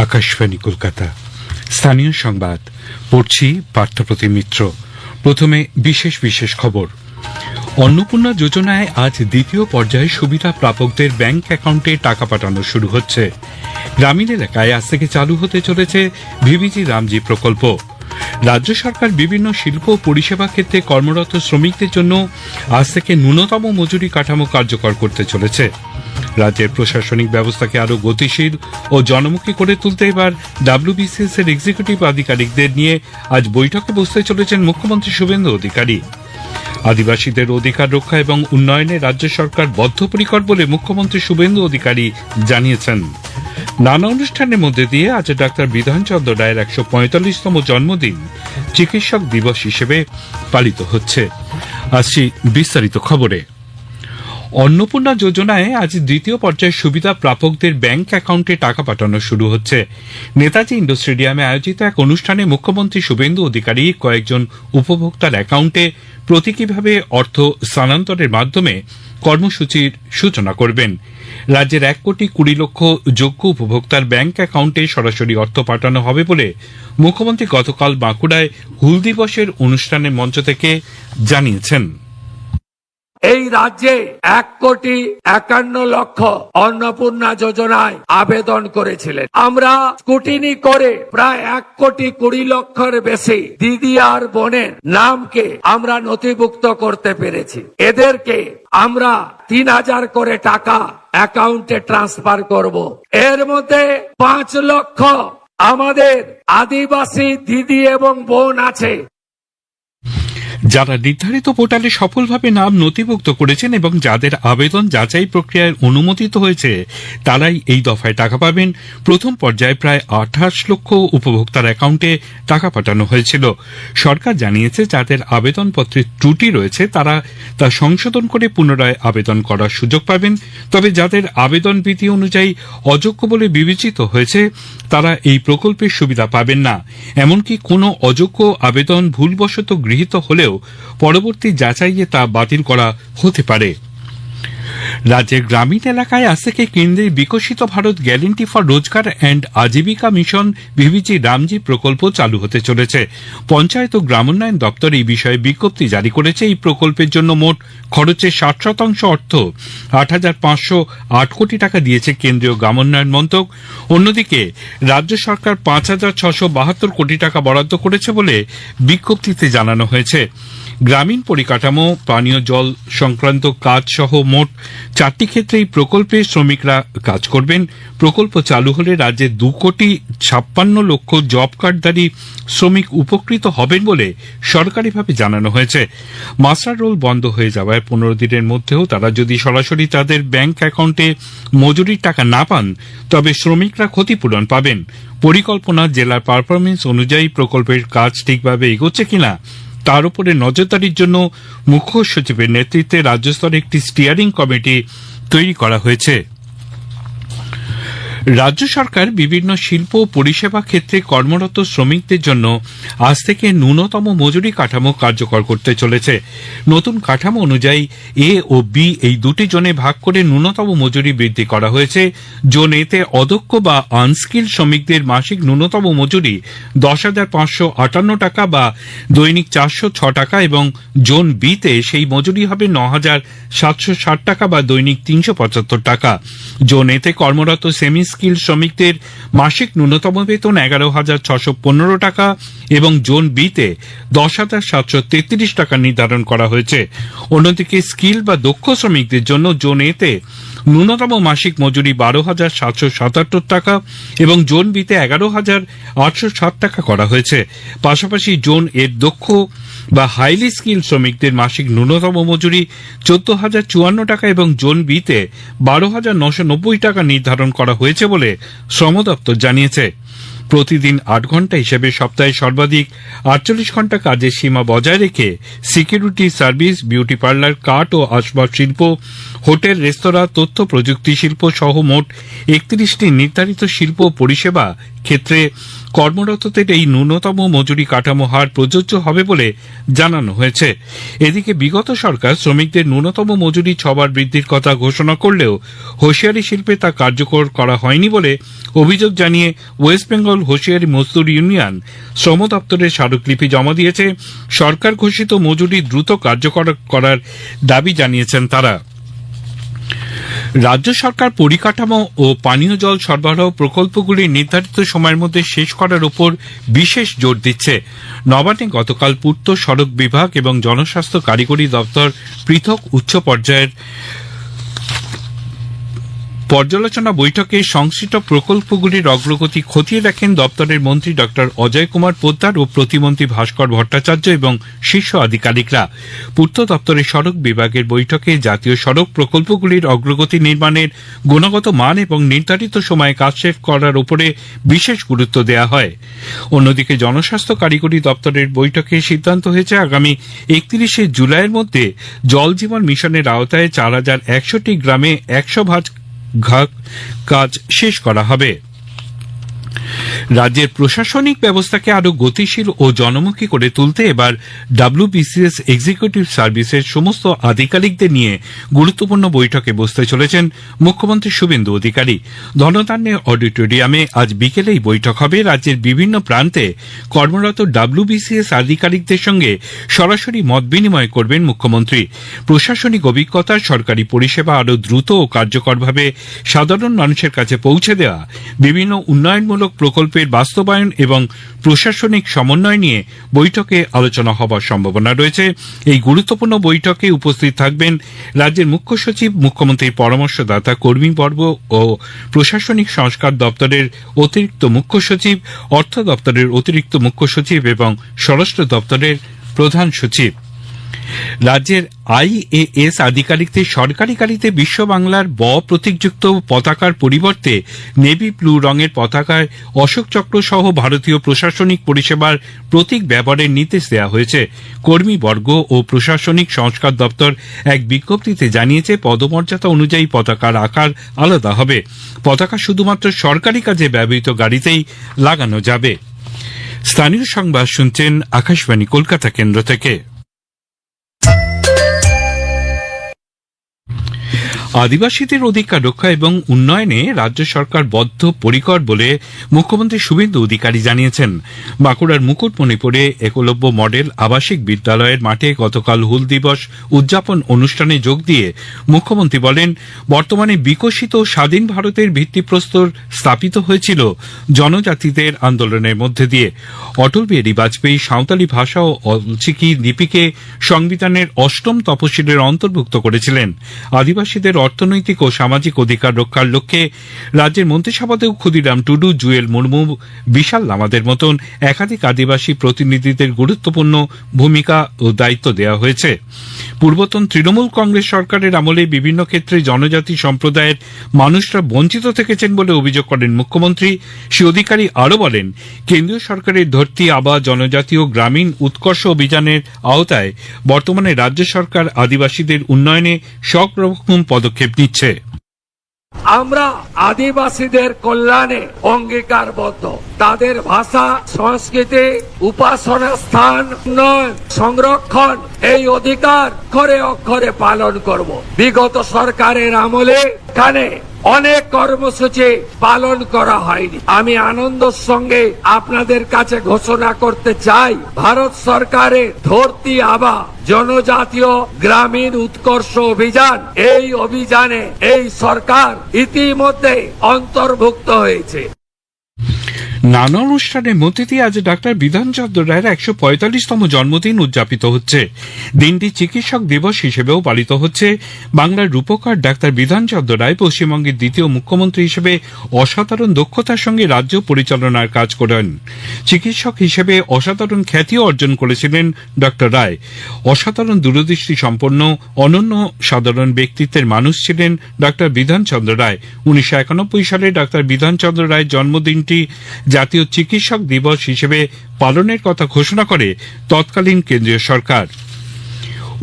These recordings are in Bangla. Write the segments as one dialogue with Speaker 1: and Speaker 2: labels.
Speaker 1: আকাশবাণী কলকাতা। স্থানীয় সংবাদ পড়ছি পার্থপ্রতিম মিত্র। প্রথমে বিশেষ বিশেষ খবর। অন্নপূর্ণা যোজনায় আজ দ্বিতীয় পর্যায়ে সুবিধা প্রাপকদের ব্যাংক অ্যাকাউন্টে টাকা পাঠানো শুরু হচ্ছে। গ্রামীণ এলাকায় আজ থেকে চালু হতে চলেছে ভিভিজি রামজি প্রকল্প। রাজ্য সরকার বিভিন্ন শিল্প ও পরিষেবা ক্ষেত্রে কর্মরত শ্রমিকদের জন্য আজ থেকে ন্যূনতম মজুরি কাঠামো কার্যকর করতে চলেছে। রাজ্যের প্রশাসনিক ব্যবস্থাকে আরও গতিশীল ও জনমুখী করে তুলতে এবার ডাব্লিউবিসিএস এর এক্সিকিউটিভ আধিকারিকদের নিয়ে আজ বৈঠকে বসতে চলেছেন মুখ্যমন্ত্রী শুভেন্দু অধিকারী। আদিবাসীদের অধিকার রক্ষা এবং উন্নয়নে রাজ্য সরকার বদ্ধপরিকর বলে মুখ্যমন্ত্রী শুভেন্দু অধিকারী জানিয়েছেন। নানা অনুষ্ঠানের মধ্যে দিয়ে আজ ডাক্তার বিধানচন্দ্র রায়ের ১৪৫তম জন্মদিন চিকিৎসক দিবস হিসেবে পালিত হচ্ছে। আসছি বিস্তারিত খবরে। অন্নপূর্ণা যোজনায় আজ দ্বিতীয় পর্যায়ের সুবিধা প্রাপকদের ব্যাংক অ্যাকাউন্টে টাকা পাঠানো শুরু হচ্ছে। নেতাজি ইন্ডোর স্টেডিয়ামে আয়োজিত এক অনুষ্ঠানে মুখ্যমন্ত্রী শুভেন্দু অধিকারী কয়েকজন উপভোক্তার অ্যাকাউন্টে প্রতীকীভাবে অর্থ স্থানান্তরের মাধ্যমে কর্মসূচির সূচনা করবেন। রাজ্যের ১,২০,০০,০০০ যোগ্য উপভোক্তার ব্যাংক অ্যাকাউন্টে সরাসরি অর্থ পাঠানো হবে বলে মুখ্যমন্ত্রী গতকাল বাঁকুড়ায় হুল দিবসের অনুষ্ঠানের মঞ্চ থেকে জানিয়েছেন।
Speaker 2: এই রাজ্যে ১,৫১,০০,০০০ অন্নপূর্ণা যোজনায় আবেদন করেছিলেন। আমরা স্কুটিনি করে প্রায় ১,২০,০০,০০০ বেশি দিদি আর বোনের নামকে আমরা নথিভুক্ত করতে পেরেছি। এদেরকে আমরা ৩,০০০ করে টাকা অ্যাকাউন্টে ট্রান্সফার করব। এর মধ্যে ৫ লক্ষ আমাদের আদিবাসী দিদি এবং বোন আছে
Speaker 1: যারা নির্ধারিত পোর্টালে সফলভাবে নাম নথিভুক্ত করেছেন এবং যাদের আবেদন যাচাই প্রক্রিয়ায় অনুমোদিত হয়েছে তারাই এই দফায় টাকা পাবেন। প্রথম পর্যায়ে প্রায় ২৮ লক্ষ উপভোক্তার অ্যাকাউন্টে টাকা পাঠানো হয়েছিল। সরকার জানিয়েছে যাদের আবেদনপত্রে ত্রুটি রয়েছে তারা তা সংশোধন করে পুনরায় আবেদন করার সুযোগ পাবেন। তবে যাদের আবেদন বিধি অনুযায়ী অযোগ্য বলে বিবেচিত হয়েছে তারা এই প্রকল্পের সুবিধা পাবেন না। এমনকি কোনো অযোগ্য আবেদন ভুলবশত গৃহীত হলেও পরবর্তী যাচাইয়ে তা বাতিল করা হতে পারে। রাজ্যের গ্রামীণ এলাকায় আজ থেকে কেন্দ্রের বিকশিত Bharat guarantee for Rozgar and Ajeevika mission ভিভিজি Ramji প্রকল্প চালু হতে চলেছে। পঞ্চায়েত ও গ্রামোন্নয়ন দপ্তর এই বিষয়ে বিজ্ঞপ্তি জারি করেছে। এই প্রকল্পের জন্য মোট খরচের ৬০% অর্থ ৮,৫০৮ কোটি টাকা দিয়েছে কেন্দ্রীয় গ্রামোন্নয়ন মন্ত্রক। অন্যদিকে রাজ্য সরকার ৫,৬৭২ কোটি টাকা বরাদ্দ করেছে বলে বিজ্ঞপ্তিতে জানানো হয়েছে। গ্রামীণ পরিকাঠামো, পানীয় জল সংক্রান্ত কাজ সহ মোট ৪টি ক্ষেত্রে এই প্রকল্পে শ্রমিকরা কাজ করবেন। প্রকল্প চালু হলে রাজ্যে ২,৫৬,০০,০০০ জব কার্ডধারী শ্রমিক উপকৃত হবেন বলে সরকারিভাবে জানানো হয়েছে। মাস্টার রোল বন্ধ হয়ে যাওয়ায় ১৫ দিনের মধ্যেও তারা যদি সরাসরি তাদের ব্যাংক অ্যাকাউন্টে মজুরির টাকা না পান তবে শ্রমিকরা ক্ষতিপূরণ পাবেন। পরিকল্পনা, জেলার পারফরমেন্স অনুযায়ী প্রকল্পের কাজ ঠিকভাবে এগোচ্ছে কিনা তার উপরে নজরদারির জন্য মুখ্য সচিবের নেতৃত্বে রাজ্য স্তরে একটি স্টিয়ারিং কমিটি তৈরি করা হয়েছে। রাজ্য সরকার বিভিন্ন শিল্প ও পরিষেবা ক্ষেত্রে কর্মরত শ্রমিকদের জন্য আজ থেকে ন্যূনতম মজুরি কাঠামো কার্যকর করতে চলেছে। নতুন কাঠামো অনুযায়ী এ ও বি এই দুটি জোনে ভাগ করে ন্যূনতম মজুরি বৃদ্ধি করা হয়েছে। জোন এতে অদক্ষ বা আনস্কিল শ্রমিকদের মাসিক ন্যূনতম মজুরি ১০,৫৫৮ টাকা বা দৈনিক ৪০৬ টাকা এবং জোন বিতে সেই মজুরি হবে ৯,৭৬০ টাকা বা দৈনিক ৩৭৫ টাকা। জোন এতে কর্মরত সেমি স্কিল শ্রমিকদের মাসিক ন্যূনতম বেতন ১১,৬১৫ টাকা এবং জোন বিতে ১০,৭৩৩ টাকা নির্ধারণ করা হয়েছে। অন্যদিকে স্কিল বা দক্ষ শ্রমিকদের জন্য জোন এতে ন্যূনতম মাসিক মজুরি ১২,৭৭৭ টাকা এবং জোন বিতে ১১,৮৬০ টাকা করা হয়েছে। পাশাপাশি জোন এর দক্ষ বা হাইলি স্কিল শ্রমিকদের মাসিক ন্যূনতম মজুরি ১৪,০৫৪ টাকা এবং জোন বিতে ১২,৯৯০ টাকা নির্ধারণ করা হয়েছে বলে শ্রম দপ্তর জানিয়েছে। প্রতিদিন ৮ ঘণ্টা হিসেবে সপ্তাহে সর্বাধিক ৪৮ ঘণ্টা কাজের সীমা বজায় রেখে সিকিউরিটি সার্ভিস, বিউটি পার্লার, কাঠ ও আসবাব শিল্প, হোটেল, রেস্তোরাঁ, তথ্য প্রযুক্তি শিল্প সহ মোট 31টি নির্ধারিত শিল্প পরিষেবা ক্ষেত্রে কর্মরতদের এই ন্যূনতম মজুরি কাঠামো হার প্রযোজ্য হবে বলে জানানো হয়েছে। এদিকে বিগত সরকার শ্রমিকদের ন্যূনতম মজুরি 6 বার বৃদ্ধির কথা ঘোষণা করলেও হোশিয়ারি শিল্পে তা কার্যকর করা হয়নি বলে অভিযোগ জানিয়ে ওয়েস্ট বেঙ্গল হোশিয়ারি মজদুর ইউনিয়ন শ্রম দপ্তরের স্মারকলিপি জমা দিয়েছে। সরকার ঘোষিত মজুরি দ্রুত কার্যকর করার দাবি জানিয়েছেন তারা। রাজ্য সরকার পরিকাঠামো ও পানীয় জল সরবরাহ প্রকল্পগুলি নির্ধারিত সময়ের মধ্যে শেষ করার উপর বিশেষ জোর দিচ্ছে। নবান্নে গতকাল পূর্ত সড়ক বিভাগ এবং জনস্বাস্থ্য কারিগরি দপ্তর পৃথক উচ্চ পর্যায়ের পর্যালোচনা বৈঠকে সংশ্লিষ্ট প্রকল্পগুলির অগ্রগতি খতিয়ে দেখেন দপ্তরের মন্ত্রী ড অজয় কুমার পোদ্দার ও প্রতিমন্ত্রী ভাস্কর ভট্টাচার্য এবং শীর্ষ আধিকারিকরা। পূর্ত দপ্তরের সড়ক বিভাগের বৈঠকে জাতীয় সড়ক প্রকল্পগুলির অগ্রগতি, নির্মাণের গুণগত মান এবং নির্ধারিত সময়ে কাজ শেষ করার উপরে বিশেষ গুরুত্ব দেওয়া হয়। অন্যদিকে জনস্বাস্থ্য কারিগরি দপ্তরের বৈঠকে সিদ্ধান্ত হয়েছে আগামী 31শে জুলাইয়ের মধ্যে জল জীবন মিশনের আওতায় 4100টি গ্রামে 100 ভাগ কাজ শেষ করা হবে। রাজ্যের প্রশাসনিক ব্যবস্থাকে আরো গতিশীল ও জনমুখী করে তুলতে এবার WBCS এক্সিকিউটিভ সার্ভিসের সমস্ত আধিকারিকদের নিয়ে গুরুত্বপূর্ণ বৈঠকে বসতে চলেছেন মুখ্যমন্ত্রী শুভেন্দু অধিকারী। ধনতান্নে অডিটোরিয়ামে আজ বিকেলে এই বৈঠক হবে। রাজ্যের বিভিন্ন প্রান্তে কর্মরত WBCS আধিকারিকদের সঙ্গে সরাসরি মত বিনিময় করবেন মুখ্যমন্ত্রী। প্রশাসনিক অভিজ্ঞতা, সরকারি পরিষেবা আরো দ্রুত ও কার্যকরভাবে সাধারণ মানুষের কাছে পৌঁছে দেওয়া, বিভিন্ন উন্নয়নমূলক প্রকল্পের বাস্তবায়ন এবং প্রশাসনিক সমন্বয় নিয়ে বৈঠকে আলোচনা হবার সম্ভাবনা রয়েছে। এই গুরুত্বপূর্ণ বৈঠকে উপস্থিত থাকবেন রাজ্যের মুখ্য সচিব, মুখ্যমন্ত্রীর পরামর্শদাতা কর্মীবর্গ ও প্রশাসনিক সংস্কার দপ্তরের অতিরিক্ত মুখ্য সচিব, অর্থ দপ্তরের অতিরিক্ত মুখ্য সচিব এবং স্বরাষ্ট্র দপ্তরের প্রধান সচিব। রাজ্যের IAS আধিকারিকদের সরকারি গাড়িতে বিশ্ব বাংলার প্রতীকযুক্ত পতাকার পরিবর্তে নেভি ব্লু রঙের পতাকায় অশোক চক্র সহ ভারতীয় প্রশাসনিক পরিষেবার প্রতীক ব্যবহারের নির্দেশ দেওয়া হয়েছে। কর্মীবর্গ ও প্রশাসনিক সংস্কার দপ্তর এক বিজ্ঞপ্তিতে জানিয়েছে, পদমর্যাদা অনুযায়ী পতাকার আকার আলাদা হবে। পতাকা শুধুমাত্র সরকারি কাজে ব্যবহৃত গাড়িতেই লাগানো যাবে। স্থানীয় সংবাদ শুনছেন আকাশবাণী কলকাতা কেন্দ্র থেকে। আদিবাসীদের অধিকার রক্ষা এবং উন্নয়নে রাজ্য সরকার বদ্ধপরিকর বলে মুখ্যমন্ত্রী শুভেন্দু অধিকারী জানিয়েছেন। বাঁকুড়ার মুকুটমণিপুরে একলব্য মডেল আবাসিক বিদ্যালয়ের মাঠে গতকাল হুল দিবস উদযাপন অনুষ্ঠানে যোগ দিয়ে মুখ্যমন্ত্রী বলেন, বর্তমানে বিকশিত স্বাধীন ভারতের ভিত্তিপ্রস্তর স্থাপিত হয়েছিল জনজাতিদের আন্দোলনের মধ্যে দিয়ে। অটল বিহারী বাজপেয়ী সাঁওতালি ভাষা ও অলচিকি লিপিকে সংবিধানের 8ম তফসিলের অন্তর্ভুক্ত করেছিলেন। আদিবাসীদের অর্থনৈতিক ও সামাজিক অধিকার রক্ষার লক্ষ্যে রাজ্যের মন্ত্রিসভাতেও ক্ষুদিরাম টুডু, জুয়েল মুর্মু, বিশাল লামাদের মতন একাধিক আদিবাসী প্রতিনিধিদের গুরুত্বপূর্ণ ভূমিকা ও দায়িত্ব দেওয়া হয়েছে। পূর্বতন তৃণমূল কংগ্রেস সরকারের আমলে বিভিন্ন ক্ষেত্রে জনজাতি সম্প্রদায়ের মানুষরা বঞ্চিত থেকেছেন বলে অভিযোগ করেন মুখ্যমন্ত্রী। শ্রী অধিকারী আরও বলেন, কেন্দ্রীয় সরকারের ধরতি আবা জনজাতীয় গ্রামীণ উৎকর্ষ অভিযানের আওতায় বর্তমানে রাজ্য সরকার আদিবাসীদের উন্নয়নে সব রকম পদক্ষেপ নিচ্ছে।
Speaker 2: আমরা আদিবাসীদের কল্যাণে অঙ্গীকারবদ্ধ। তাদের ভাষা, সংস্কৃতি, উপাসনা স্থান, উন্নয়ন, সংরক্ষণ এই অধিকার অক্ষরে অক্ষরে পালন করব। বিগত সরকারের আমলে এখানে অনেক কর্মসূচি পালন করা হয়নি। আমি আনন্দের সঙ্গে আপনাদের কাছে ঘোষণা করতে চাই, ভারত সরকারের ধরতি আবা জনজাতীয় গ্রামীণ উৎকর্ষ অভিযান, এই অভিযানে এই সরকার ইতিমধ্যে অন্তর্ভুক্ত হয়েছে।
Speaker 1: নানা অনুষ্ঠানের মধ্যে দিয়ে আজ ডাক্তার বিধানচন্দ্র রায়ের 145তম জন্মদিন উদযাপিত হচ্ছে। দিনটি চিকিৎসক দিবস হিসেবেও পালিত হচ্ছে। বাংলার রূপকার ডাক্তার বিধানচন্দ্র রায় পশ্চিমবঙ্গের দ্বিতীয় মুখ্যমন্ত্রী হিসেবে অসাধারণ দক্ষতার সঙ্গে রাজ্য পরিচালনার কাজ করেন। চিকিৎসক হিসেবে অসাধারণ খ্যাতিও অর্জন করেছিলেন ডক্টর রায়। অসাধারণ দূরদৃষ্টি সম্পন্ন অনন্য সাধারণ ব্যক্তিত্বের মানুষ ছিলেন ডাক্তার বিধানচন্দ্র রায়। 1991 সালে ডাক্তার বিধানচন্দ্র রায়ের জন্মদিনটি জাতীয় চিকিৎসক দিবস হিসেবে পালনের কথা ঘোষণা করে তৎকালীন কেন্দ্রীয় সরকার।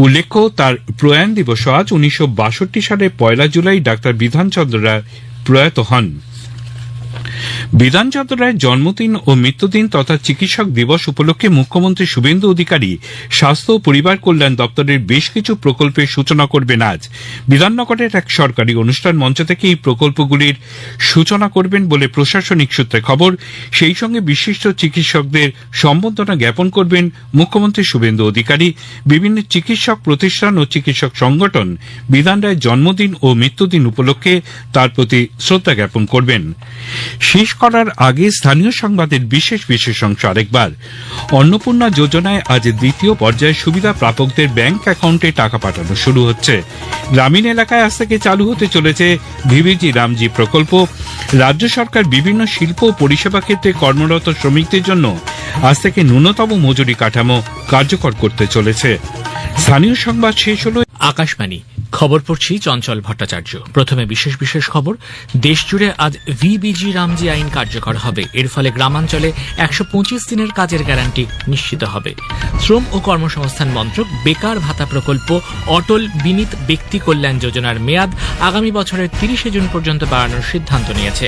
Speaker 1: উল্লেখ্য, তার প্রয়াণ দিবস আজ। 1962 সালে 1 জুলাই ডাক্তার বিধানচন্দ্র রায় প্রয়াত হন। বিধানচন্দ্র রায়ের জন্মদিন ও মৃত্যুদিন তথা চিকিৎসক দিবস উপলক্ষে মুখ্যমন্ত্রী শুভেন্দু অধিকারী স্বাস্থ্য ও পরিবার কল্যাণ দপ্তরের বেশ কিছু প্রকল্পের সূচনা করবেন আজ। বিধাননগরের এক সরকারি অনুষ্ঠান মঞ্চ থেকে এই প্রকল্পগুলির সূচনা করবেন বলে প্রশাসনিক সূত্রে খবর। সেই সঙ্গে বিশিষ্ট চিকিৎসকদের সম্বর্ধনা জ্ঞাপন করবেন মুখ্যমন্ত্রী শুভেন্দু অধিকারী। বিভিন্ন চিকিৎসক প্রতিষ্ঠান ও চিকিৎসক সংগঠন বিধান রায়ের জন্মদিন ও মৃত্যুদিন উপলক্ষে তার প্রতি শ্রদ্ধা জ্ঞাপন করবেন। শেষ করার আগে স্থানীয় সংবাদের বিশেষ অংশ আরেকবার। অন্নপূর্ণা যোজনায় আজ দ্বিতীয় পর্যায়ে সুবিধা প্রাপকদের ব্যাংক অ্যাকাউন্টে টাকা পাঠানো শুরু হচ্ছে। গ্রামীণ এলাকায় আজ থেকে চালু হতে চলেছে ভিভিজি রামজি প্রকল্প। রাজ্য সরকার বিভিন্ন শিল্প ও পরিষেবা ক্ষেত্রে কর্মরত শ্রমিকদের জন্য আজ থেকে ন্যূনতম মজুরি কাঠামো কার্যকর করতে চলেছে। স্থানীয় সংবাদ শেষ হল।
Speaker 3: আকাশবাণী খবর পড়ছি চঞ্চল ভট্টাচার্য। প্রথমে বিশেষ খবর। দেশজুড়ে আজ ভিবিজি রামজি আইন কার্যকর হবে। এর ফলে গ্রামাঞ্চলে 125 দিনের কাজের গ্যারান্টি নিশ্চিত হবে। শ্রম ও কর্মসংস্থান মন্ত্রক বেকার ভাতা প্রকল্প অটল বিমিত ব্যক্তি কল্যাণ যোজনার মেয়াদ আগামী বছরের 30 জুন পর্যন্ত বাড়ানোর সিদ্ধান্ত নিয়েছে।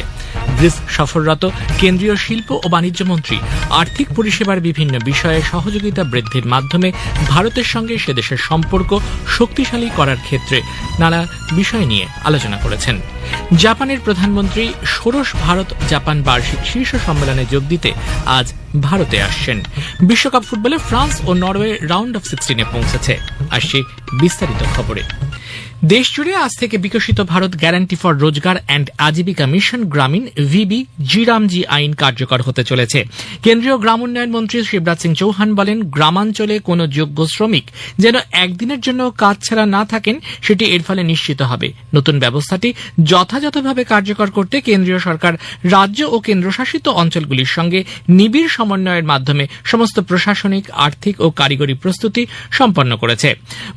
Speaker 3: গ্রিস সফররত কেন্দ্রীয় শিল্প ও বাণিজ্য মন্ত্রী আর্থিক পরিষেবার বিভিন্ন বিষয়ে সহযোগিতা বৃদ্ধির মাধ্যমে ভারতের সঙ্গে সে দেশের সম্পর্ক শক্তিশালী করার ক্ষেত্রে নানা বিষয় নিয়ে আলোচনা করেছেন। জাপানের প্রধানমন্ত্রী ষোড়শ ভারত জাপান বার্ষিক শীর্ষ সম্মেলনে যোগ দিতে আজ ভারতে আসছেন। বিশ্বকাপ ফুটবলে ফ্রান্স ও নরওয়ে রাউন্ড অফ 16-এ পৌঁছেছে। আসছে বিস্তারিত খবরে। দেশজুড়ে আজ থেকে Viksit Bharat guarantee for Rozgar and Ajeevika mission Gramin VBG RAM G আইন কার্যকর হতে চলেছে। কেন্দ্রীয় গ্রাম উন্নয়ন মন্ত্রী শিবরাজ সিং চৌহান বলেন, গ্রামাঞ্চলে কোন যোগ্য শ্রমিক যেন একদিনের জন্য কাজ ছাড়া না থাকেন সেটি এর ফলে নিশ্চিত হবে। নতুন ব্যবস্থাটি যথাযথভাবে কার্যকর করতে কেন্দ্রীয় সরকার রাজ্য ও কেন্দ্রশাসিত অঞ্চলগুলির সঙ্গে নিবিড় সমন্বয়ের মাধ্যমে সমস্ত প্রশাসনিক, আর্থিক ও কারিগরি প্রস্তুতি সম্পন্ন করেছে।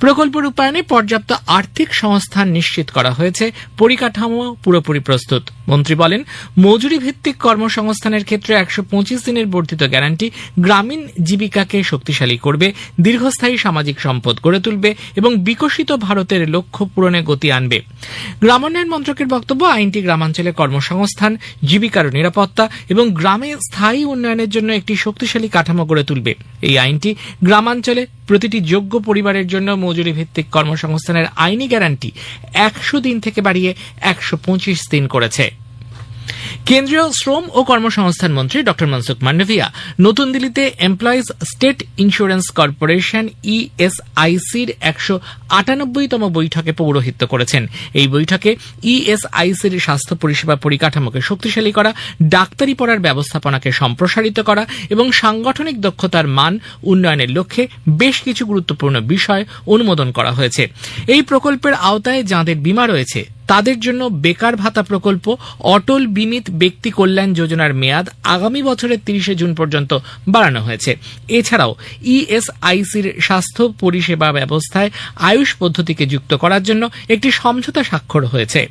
Speaker 3: প্রকল্প রূপায়ণে পর্যাপ্ত আর্থিক সংস্থান নিশ্চিত করা হয়েছে। পরিকাঠামো পুরোপুরি প্রস্তুত। মন্ত্রী বলেন, মজুরি ভিত্তিক কর্মসংস্থানের ক্ষেত্রে 125 দিনের বর্ধিত গ্যারান্টি গ্রামীণ জীবিকাকে শক্তিশালী করবে, দীর্ঘস্থায়ী সামাজিক সম্পদ গড়ে তুলবে এবং বিকশিত ভারতের লক্ষ্য পূরণে গতি আনবে। গ্রামোন্নয়ন মন্ত্রকের বক্তব্য, আইনটি গ্রামাঞ্চলে কর্মসংস্থান, জীবিকার নিরাপত্তা এবং গ্রামে স্থায়ী উন্নয়নের জন্য একটি শক্তিশালী কাঠামো গড়ে তুলবে। এই আইনটি গ্রামাঞ্চলে প্রতিটি যোগ্য পরিবারের জন্য মজুরি ভিত্তিক কর্মসংস্থানের আইনি গ্যারান্টি 100 দিন থেকে বাড়িয়ে 125 দিন করেছে। কেন্দ্রীয় শ্রম ও কর্মসংস্থান মন্ত্রী ড মনসুখ মান্ডভিয়া নতুন দিল্লিতে এমপ্লয়িজ স্টেট ইন্স্যুরেন্স কর্পোরেশন ইএসআইসির 198তম বৈঠকে পৌরোহিত্য করেছেন। এই বৈঠকে ইএসআইসির স্বাস্থ্য পরিষেবা পরিকাঠামোকে শক্তিশালী করা, ডাক্তারি পড়ার ব্যবস্থাপনাকে সম্প্রসারিত করা এবং সাংগঠনিক দক্ষতার মান উন্নয়নের লক্ষ্যে বেশ কিছু গুরুত্বপূর্ণ বিষয় অনুমোদন করা হয়েছে। এই প্রকল্পের আওতায় যাঁদের বীমা রয়েছে তাদের জন্য বেকার ভাতা প্রকল্প অটল বিমিত ব্যক্তি কল্যাণ যোজনার মেয়াদ আগামী বছরের 30 জুন পর্যন্ত বাড়ানো হয়েছে। এছাড়াও ইএসআইসির স্বাস্থ্য পরিষেবা ব্যবস্থায় আয়ুষ পদ্ধতিকে যুক্ত করার জন্য একটি সমঝোতা স্বাক্ষর হয়েছে।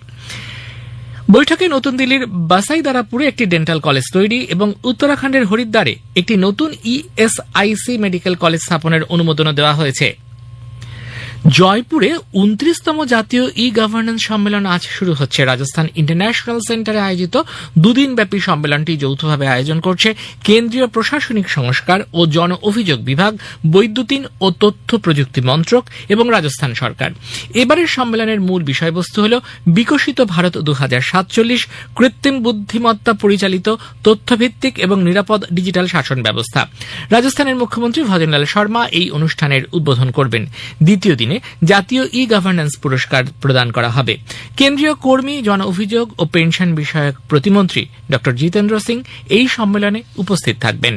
Speaker 3: বৈঠকে নতুন দিল্লির বাসাইদারাপুরে একটি ডেন্টাল কলেজ তৈরি এবং উত্তরাখণ্ডের হরিদ্বারে একটি নতুন ইএসআইসি মেডিকেল কলেজ স্থাপনের অনুমোদনও দেওয়া হয়েছে। জয়পুরে 29তম জাতীয় ই গভর্নেন্স সম্মেলন আজ শুরু হচ্ছে। রাজস্থান ইন্টারন্যাশনাল সেন্টারে আয়োজিত দুদিনব্যাপী সম্মেলনটি যৌথভাবে আয়োজন করছে কেন্দ্রীয় প্রশাসনিক সংস্কার ও জন অভিযোগ বিভাগ, বৈদ্যুতিন ও তথ্য প্রযুক্তি মন্ত্রক এবং রাজস্থান সরকার। এবারের সম্মেলনের মূল বিষয়বস্তু হল বিকশিত ভারত 2047, কৃত্রিম বুদ্ধিমত্তা পরিচালিত তথ্যভিত্তিক এবং নিরাপদ ডিজিটাল শাসন ব্যবস্থা। রাজস্থানের মুখ্যমন্ত্রী ভজনলাল শর্মা এই অনুষ্ঠানের উদ্বোধন করবেন। দ্বিতীয় দিনে জাতীয় ই গভর্নেন্স পুরস্কার প্রদান করা হবে। কেন্দ্রীয় কর্মী, জন অভিযোগ ও পেনশন বিষয়ক প্রতিমন্ত্রী ড জিতেন্দ্র সিং এই সম্মেলনে উপস্থিত থাকবেন।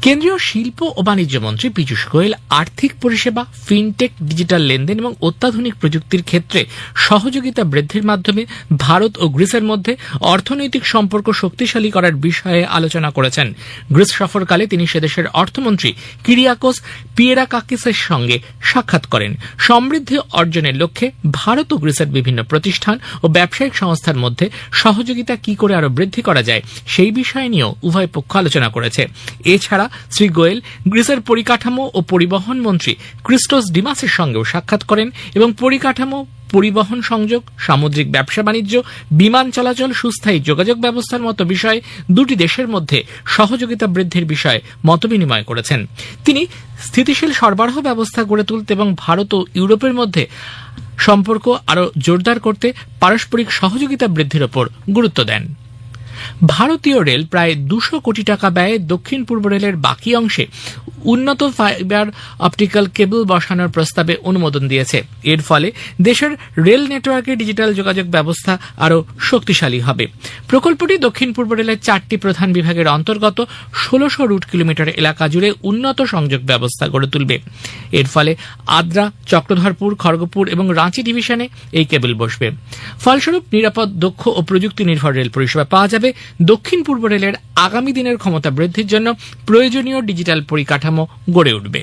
Speaker 3: কেন্দ্রীয় শিল্প ও বাণিজ্য মন্ত্রী পীযূষ গোয়েল আর্থিক পরিষেবা, ফিনটেক, ডিজিটাল লেনদেন এবং অত্যাধুনিক প্রযুক্তির ক্ষেত্রে সহযোগিতা বৃদ্ধির মাধ্যমে ভারত ও গ্রিসের মধ্যে অর্থনৈতিক সম্পর্ক শক্তিশালী করার বিষয়ে আলোচনা করেছেন। গ্রিস সফরকালে তিনি সেদেশের অর্থমন্ত্রী কিরিয়াকোস পিয়েরাকাকিসের সঙ্গে সাক্ষাৎ করেন। সমৃদ্ধি অর্জনের লক্ষ্যে ভারত ও গ্রিসের বিভিন্ন প্রতিষ্ঠান ও ব্যবসায়িক সংস্থার মধ্যে সহযোগিতা কি করে আরও বৃদ্ধি করা যায় সেই বিষয় নিয়েও উভয় পক্ষ আলোচনা করেছে। এছাড়া ছাড়া শ্রী গোয়েল গ্রিসের পরিকাঠামো ও পরিবহন মন্ত্রী ক্রিস্টোস ডিমাসের সঙ্গেও সাক্ষাৎ করেন এবং পরিকাঠামো, পরিবহন সংযোগ, সামুদ্রিক ব্যবসা বাণিজ্য, বিমান চলাচল, সুস্থায়ী যোগাযোগ ব্যবস্থার মতো বিষয়ে দুটি দেশের মধ্যে সহযোগিতা বৃদ্ধির বিষয়ে মতবিনিময় করেছেন। তিনি স্থিতিশীল সরবরাহ ব্যবস্থা গড়ে তুলতে এবং ভারত ও ইউরোপের মধ্যে সম্পর্ক আরও জোরদার করতে পারস্পরিক সহযোগিতা বৃদ্ধির ওপর গুরুত্ব দেন। ভারতীয় রেল প্রায় 200 কোটি টাকা ব্যয়ে দক্ষিণ পূর্ব রেলের বাকি অংশে উন্নত ফাইবার অপটিক্যাল কেবল বসানোর প্রস্তাবে অনুমোদন দিয়েছে। এর ফলে দেশের রেল নেটওয়ার্কে ডিজিটাল যোগাযোগ ব্যবস্থা আরও শক্তিশালী হবে। প্রকল্পটি দক্ষিণ পূর্ব রেলের 4টি প্রধান বিভাগের অন্তর্গত 1600 রুট কিলোমিটার এলাকা জুড়ে উন্নত সংযোগ ব্যবস্থা গড়ে তুলবে। এর ফলে আদ্রা, চক্রধরপুর, খড়গপুর এবং রাঁচি ডিভিশনে এই কেবল বসবে। ফলস্বরূপ নিরাপদ, দক্ষ ও প্রযুক্তি নির্ভর রেল পরিষেবা পাওয়া যাবে। দক্ষিণ পূর্ব রেলের আগামী দিনের ক্ষমতা বৃদ্ধির জন্য প্রয়োজনীয় ডিজিটাল পরিকাঠামো গড়ে উঠবে।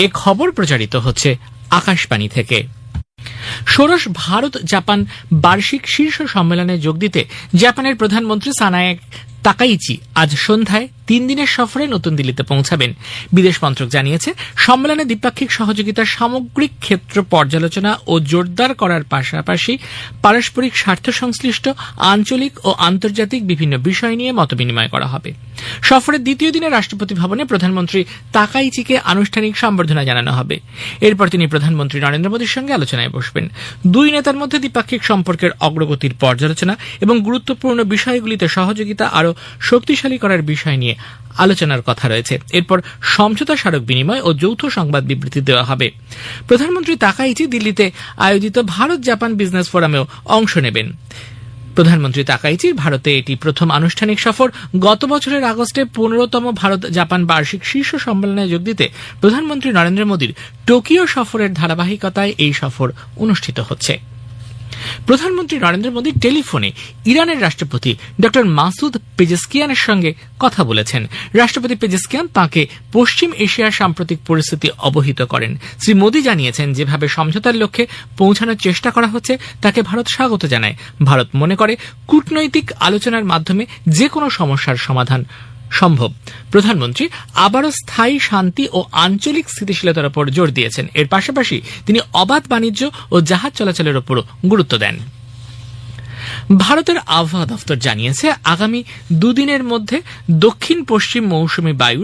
Speaker 3: এ খবর প্রচারিত হচ্ছে আকাশবাণী থেকে। ষোড়শ ভারত জাপান বার্ষিক শীর্ষ সম্মেলনে যোগ দিতে জাপানের প্রধানমন্ত্রী সানায়ে তাকাইচি আজ সন্ধ্যায় 3 দিনের সফরে নতুন দিল্লিতে পৌঁছাবেন। বিদেশ মন্ত্রক জানিয়েছে, সম্মেলনে দ্বিপাক্ষিক সহযোগিতার সামগ্রিক ক্ষেত্র পর্যালোচনা ও জোরদার করার পাশাপাশি পারস্পরিক স্বার্থ সংশ্লিষ্ট আঞ্চলিক ও আন্তর্জাতিক বিভিন্ন বিষয় নিয়ে মতবিনিময় করা হবে। সফরের দ্বিতীয় দিনে রাষ্ট্রপতি ভবনে প্রধানমন্ত্রী তাকাইচিকে আনুষ্ঠানিক সম্বর্ধনা জানানো হবে। এরপর তিনি প্রধানমন্ত্রী নরেন্দ্র মোদীর সঙ্গে আলোচনায় বসবেন। দুই নেতার মধ্যে দ্বিপাক্ষিক সম্পর্কের অগ্রগতির পর্যালোচনা এবং গুরুত্বপূর্ণ বিষয়গুলিতে সহযোগিতা আরও শক্তিশালী করার বিষয় নিয়ে আলোচনার কথা রয়েছে। এরপর সমঝোতা স্মারক বিনিময় ও যৌথ সংবাদ বিবৃতি দেওয়া হবে। প্রধানমন্ত্রী তাকাইচি দিল্লিতে আয়োজিত ভারত জাপান বিজনেস ফোরামেও অংশ নেবেন। প্রধানমন্ত্রী তাকাইচির ভারতে এটি প্রথম আনুষ্ঠানিক সফর। গত বছরের আগস্টে 15তম ভারত জাপান বার্ষিক শীর্ষ সম্মেলনে যোগ দিতে প্রধানমন্ত্রী নরেন্দ্র মোদীর টোকিও সফরের ধারাবাহিকতায় এই সফর অনুষ্ঠিত হচ্ছে। প্রধানমন্ত্রী নরেন্দ্র মোদী টেলিফোনে ইরানের রাষ্ট্রপতি ড মাসুদ পেজেশকিয়ানের সঙ্গে কথা বলেছেন। রাষ্ট্রপতি পেজেশকিয়ান তাঁকে পশ্চিম এশিয়ার সাম্প্রতিক পরিস্থিতি অবহিত করেন। শ্রী মোদী জানিয়েছেন, যেভাবে সমঝোতার লক্ষ্যে পৌঁছানোর চেষ্টা করা হচ্ছে তাকে ভারত স্বাগত জানায়। ভারত মনে করে কূটনৈতিক আলোচনার মাধ্যমে যে কোনো সমস্যার সমাধান সম্ভব। প্রধানমন্ত্রী আবারও স্থায়ী শান্তি ও আঞ্চলিক স্থিতিশীলতার উপর জোর দিয়েছেন। এর পাশাপাশি তিনি অবাধ বাণিজ্য ও জাহাজ চলাচলের উপরও গুরুত্ব দেন। ভারতের আবহাওয়া দফতর জানিয়েছে, আগামী দুদিনের মধ্যে দক্ষিণ পশ্চিম মৌসুমী বায়ু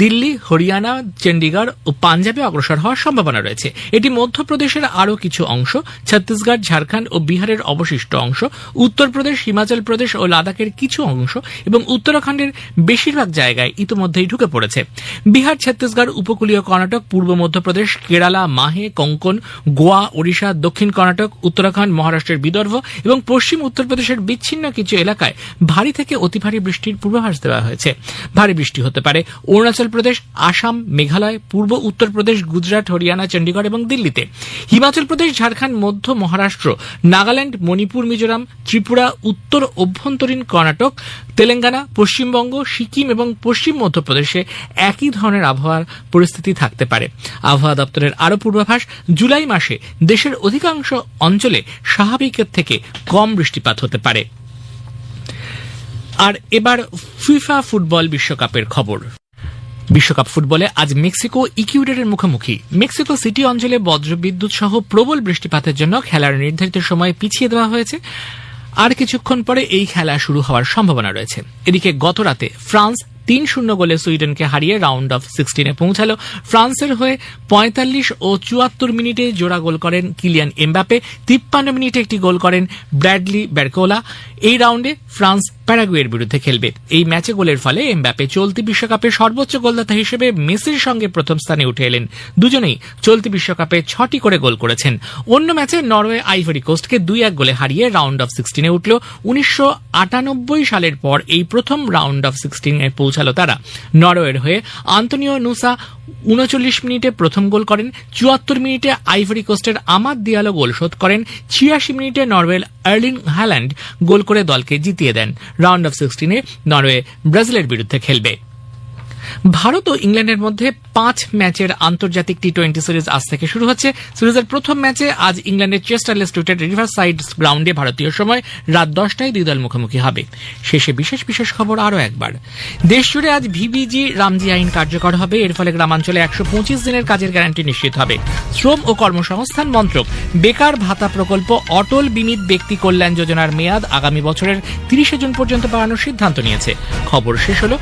Speaker 3: দিল্লি, হরিয়ানা, চণ্ডীগড় ও পাঞ্জাবে অগ্রসর হওয়ার সম্ভাবনা রয়েছে। এটি মধ্যপ্রদেশের আরও কিছু অংশ, ছত্তিশগড়, ঝাড়খণ্ড ও বিহারের অবশিষ্ট অংশ, উত্তরপ্রদেশ, হিমাচল প্রদেশ ও লাদাখের কিছু অংশ এবং উত্তরাখণ্ডের বেশিরভাগ জায়গায় ইতিমধ্যেই ঢুকে পড়েছে। বিহার, ছত্তিশগড়, উপকূলীয় কর্ণাটক, পূর্ব মধ্যপ্রদেশ, কেরালা, মাহে, কোঙ্কন, গোয়া, ওড়িশা, দক্ষিণ কর্ণাটক, উত্তরাখণ্ড, মহারাষ্ট্রের বিদর্ভ এবং পশ্চিম উত্তরপ্রদেশের বিচ্ছিন্ন কিছু এলাকায় ভারী থেকে অতি ভারী বৃষ্টির পূর্বাভাস দেওয়া হয়েছে। ভারী বৃষ্টি হতে পারে অরুণাচল প্রদেশ, আসাম, মেঘালয়, পূর্ব উত্তরপ্রদেশ, গুজরাট, হরিয়ানা, চণ্ডীগড় এবং দিল্লিতে। হিমাচল প্রদেশ, ঝাড়খণ্ড, মধ্য মহারাষ্ট্র, নাগাল্যান্ড, মণিপুর, মিজোরাম, ত্রিপুরা, উত্তর অভ্যন্তরীণ কর্ণাটক, তেলেঙ্গানা, পশ্চিমবঙ্গ, সিকিম এবং পশ্চিম মধ্যপ্রদেশে একই ধরনের আবহাওয়ার পরিস্থিতি থাকতে পারে। আবহাওয়া দপ্তরের আরও পূর্বাভাস, জুলাই মাসে দেশের অধিকাংশ অঞ্চলে স্বাভাবিকের থেকে কম বৃষ্টিপাত হতে পারে। আর এবার ফিফা ফুটবল বিশ্বকাপের খবর। বিশ্বকাপ ফুটবলে আজ মেক্সিকো ইকুয়েডরের মুখোমুখি। মেক্সিকো সিটি অঞ্চলে বজ্রবিদ্যুৎ সহ প্রবল বৃষ্টিপাতের জন্য খেলার নির্ধারিত সময় পিছিয়ে দেওয়া হয়েছে। আর কিছুক্ষণ পরে এই খেলা শুরু হওয়ার সম্ভাবনা রয়েছে। এদিকে গতরাতে ফ্রান্স 3-0 গোলে সুইডেনকে হারিয়ে রাউন্ড অফ 16-এ পৌঁছালো। ফ্রান্সের হয়ে 45 ও 74 মিনিটে জোড়া গোল করেন কিলিয়ান এমবাপে। 53 মিনিটে একটি গোল করেন ব্র্যাডলি বারকোলা। এই রাউন্ডে ফ্রান্স প্যারাগুয়ের বিরুদ্ধে খেলবে। এই ম্যাচে গোলের ফলে এমবাপে চলতি বিশ্বকাপে সর্বোচ্চ গোলদাতা হিসেবে মেসির সঙ্গে প্রথম স্থানে উঠে এলেন। দুজনেই চলতি বিশ্বকাপে 6টি করে গোল করেছেন। অন্য ম্যাচে নরওয়ে আইভরি কোস্টকে 2-1 গোলে হারিয়ে রাউন্ড অফ 16-এ উঠল। 1998 সালের পর এই প্রথম রাউন্ড অফ 16-এ পৌঁছালো তারা। নরওয়ের হয়ে আন্তোনিও নুসা 39 মিনিটে প্রথম গোল করেন। 74 মিনিটে আইভরি কোস্টের আমাদ দিয়ালো গোল শোধ করেন। 86 মিনিটে নরওয়ের আর্লিং হ্যাল্যান্ড গোল করে দলকে জিতিয়ে দেন। রাউন্ড অফ 16-এ নরওয়ে ব্রাজিলের বিরুদ্ধে খেলবে। ভারত ও ইংল্যান্ডের মধ্যে 5 ম্যাচের আন্তর্জাতিক টি-20 সিরিজ আজ থেকে শুরু হচ্ছে। সিরিজের প্রথম ম্যাচে আজ ইংল্যান্ডের চেস্টারলে স্ট্রিটের রিভারসাইড গ্রাউন্ডে ভারতীয় সময় রাত 10টায় দুই দল মুখোমুখি হবে। শেষে বিশেষ খবর আরও একবার। দেশজুড়ে আজ ভিবিজি রামজি আইন কার্যকর হবে। এর ফলে গ্রামাঞ্চলে 125 দিনের কাজের গ্যারান্টি নিশ্চিত হবে। শ্রম ও কর্মসংস্থান মন্ত্রক বেকার ভাতা প্রকল্প অটল বিমিত ব্যক্তি কল্যাণ যোজনার মেয়াদ আগামী বছরের 30 জুন পর্যন্ত বাড়ানোর সিদ্ধান্ত নিয়েছে। খবর শেষ হলো।